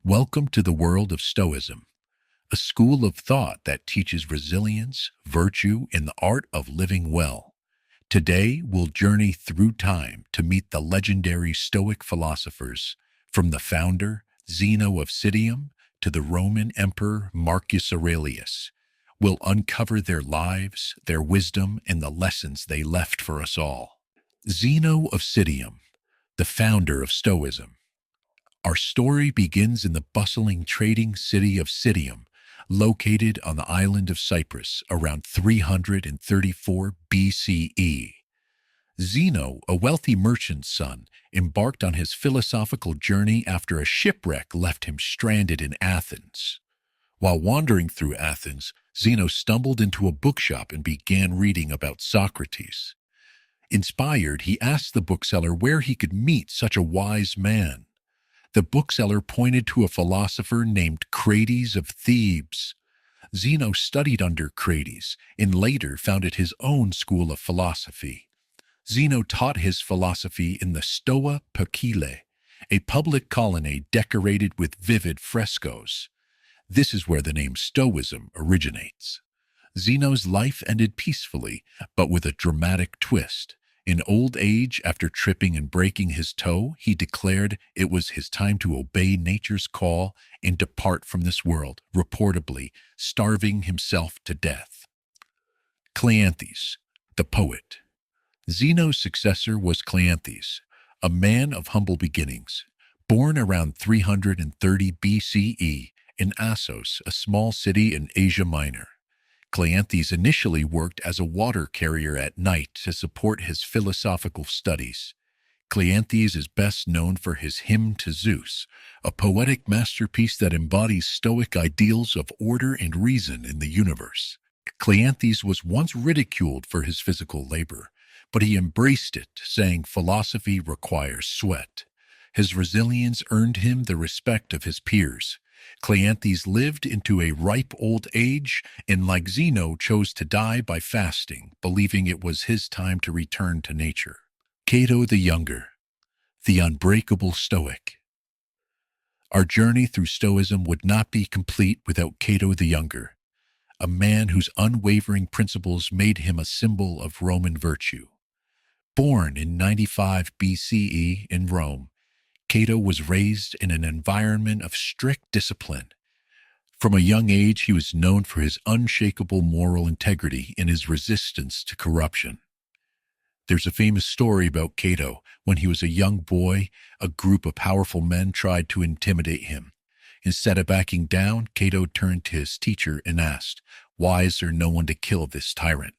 Welcome to the world of Stoicism, a school of thought that teaches resilience, virtue, and the art of living well. Today, we'll journey through time to meet the legendary Stoic philosophers, from the founder, Zeno of Citium, to the Roman Emperor Marcus Aurelius. We'll uncover their lives, their wisdom, and the lessons they left for us all. Zeno of Citium, the founder of Stoicism. Our story begins in the bustling trading city of Citium, located on the island of Cyprus around 334 BCE. Zeno, a wealthy merchant's son, embarked on his philosophical journey after a shipwreck left him stranded in Athens. While wandering through Athens, Zeno stumbled into a bookshop and began reading about Socrates. Inspired, he asked the bookseller where he could meet such a wise man. The bookseller pointed to a philosopher named Crates of Thebes. Zeno studied under Crates and later founded his own school of philosophy. Zeno taught his philosophy in the Stoa Poikile, a public colonnade decorated with vivid frescoes. This is where the name Stoicism originates. Zeno's life ended peacefully, but with a dramatic twist. In old age, after tripping and breaking his toe, he declared it was his time to obey nature's call and depart from this world, reportedly starving himself to death. Cleanthes, the poet. Zeno's successor was Cleanthes, a man of humble beginnings. Born around 330 BCE in Assos, a small city in Asia Minor. Cleanthes initially worked as a water carrier at night to support his philosophical studies. Cleanthes is best known for his Hymn to Zeus, a poetic masterpiece that embodies Stoic ideals of order and reason in the universe. Cleanthes was once ridiculed for his physical labor, but he embraced it, saying philosophy requires sweat. His resilience earned him the respect of his peers. Cleanthes lived into a ripe old age and, like Zeno, chose to die by fasting, believing it was his time to return to nature. Cato the Younger, the unbreakable Stoic. Our journey through Stoicism would not be complete without Cato the Younger, a man whose unwavering principles made him a symbol of Roman virtue. Born in 95 BCE in Rome, Cato was raised in an environment of strict discipline. From a young age, he was known for his unshakable moral integrity and his resistance to corruption. There's a famous story about Cato. When he was a young boy, a group of powerful men tried to intimidate him. Instead of backing down, Cato turned to his teacher and asked, "Why is there no one to kill this tyrant?"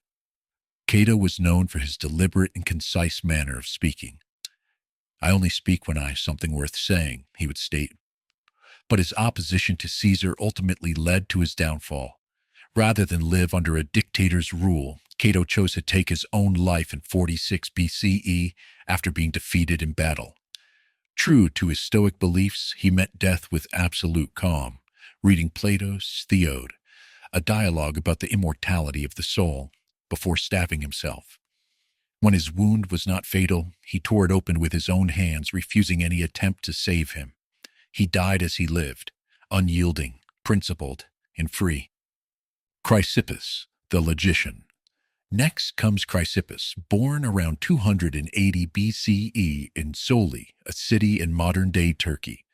Cato was known for his deliberate and concise manner of speaking. "I only speak when I have something worth saying," he would state. But his opposition to Caesar ultimately led to his downfall. Rather than live under a dictator's rule, Cato chose to take his own life in 46 BCE after being defeated in battle. True to his Stoic beliefs, he met death with absolute calm, reading Plato's Theod, a dialogue about the immortality of the soul, before stabbing himself. When his wound was not fatal, he tore it open with his own hands, refusing any attempt to save him. He died as he lived, unyielding, principled, and free. Chrysippus, the logician. Next comes Chrysippus, born around 280 BCE in Soli, a city in modern-day Turkey.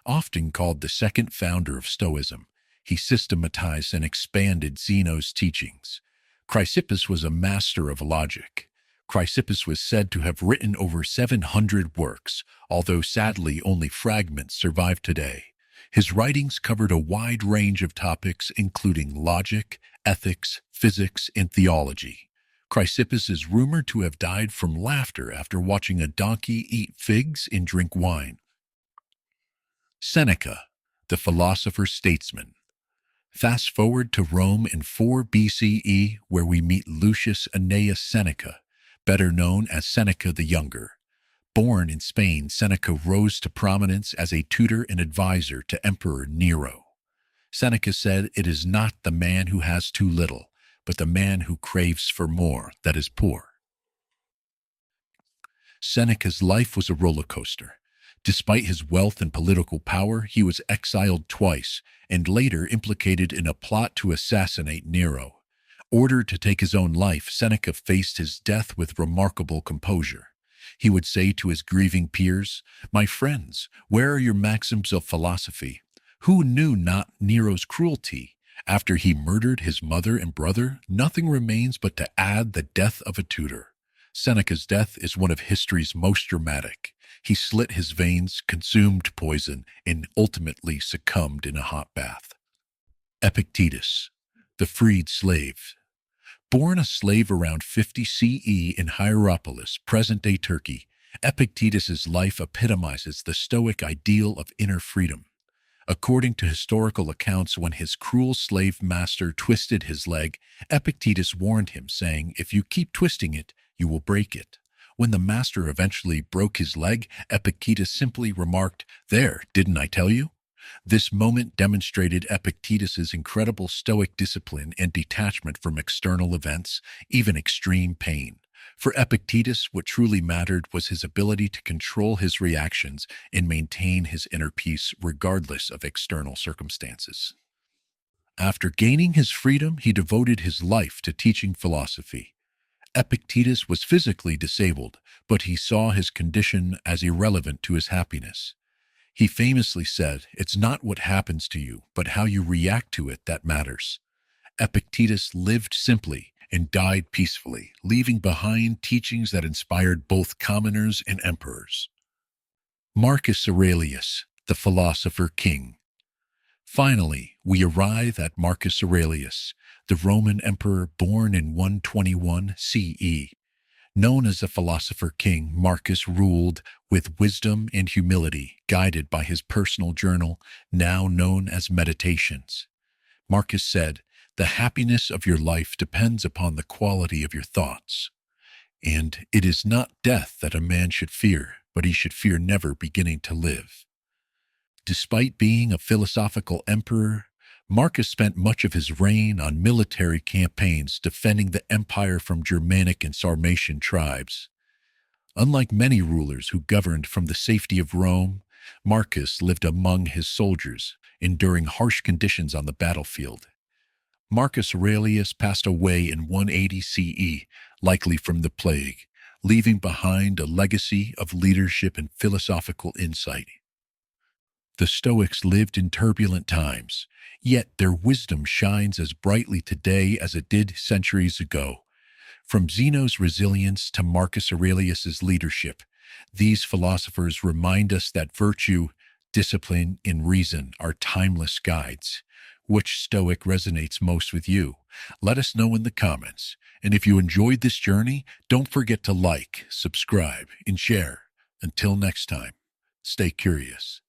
Often called the second founder of Stoicism, he systematized and expanded Zeno's teachings. Chrysippus was a master of logic. Chrysippus was said to have written over 700 works, although sadly only fragments survive today. His writings covered a wide range of topics, including logic, ethics, physics, and theology. Chrysippus is rumored to have died from laughter after watching a donkey eat figs and drink wine. Seneca, the philosopher-statesman. Fast forward to Rome in 4 BCE, where we meet Lucius Annaeus Seneca, better known as Seneca the Younger. Born in Spain, Seneca rose to prominence as a tutor and advisor to Emperor Nero. Seneca said, "It is not the man who has too little, but the man who craves for more that is poor." Seneca's life was a roller coaster. Despite his wealth and political power, he was exiled twice and later implicated in a plot to assassinate Nero. Ordered to take his own life, Seneca faced his death with remarkable composure. He would say to his grieving peers, "My friends, where are your maxims of philosophy? Who knew not Nero's cruelty? After he murdered his mother and brother, nothing remains but to add the death of a tutor." Seneca's death is one of history's most dramatic. He slit his veins, consumed poison, and ultimately succumbed in a hot bath. Epictetus, the freed slave. Born a slave around 50 CE in Hierapolis, present-day Turkey, Epictetus's life epitomizes the Stoic ideal of inner freedom. According to historical accounts, when his cruel slave master twisted his leg, Epictetus warned him, saying, "If you keep twisting it, you will break it." When the master eventually broke his leg, Epictetus simply remarked, "There, didn't I tell you?" This moment demonstrated Epictetus's incredible Stoic discipline and detachment from external events, even extreme pain. For Epictetus, what truly mattered was his ability to control his reactions and maintain his inner peace regardless of external circumstances. After gaining his freedom, he devoted his life to teaching philosophy. Epictetus was physically disabled, but he saw his condition as irrelevant to his happiness. He famously said, "It's not what happens to you, but how you react to it that matters." Epictetus lived simply and died peacefully, leaving behind teachings that inspired both commoners and emperors. Marcus Aurelius, the philosopher king. Finally, we arrive at Marcus Aurelius, the Roman emperor born in 121 CE. Known as the philosopher king, Marcus ruled with wisdom and humility, guided by his personal journal, now known as Meditations. Marcus said, "The happiness of your life depends upon the quality of your thoughts. And it is not death that a man should fear, but he should fear never beginning to live." Despite being a philosophical emperor, Marcus spent much of his reign on military campaigns defending the empire from Germanic and Sarmatian tribes. Unlike many rulers who governed from the safety of Rome, Marcus lived among his soldiers, enduring harsh conditions on the battlefield. Marcus Aurelius passed away in 180 CE, likely from the plague, leaving behind a legacy of leadership and philosophical insight. The Stoics lived in turbulent times, yet their wisdom shines as brightly today as it did centuries ago. From Zeno's resilience to Marcus Aurelius's leadership, these philosophers remind us that virtue, discipline, and reason are timeless guides. Which Stoic resonates most with you? Let us know in the comments. And if you enjoyed this journey, don't forget to like, subscribe, and share. Until next time, stay curious.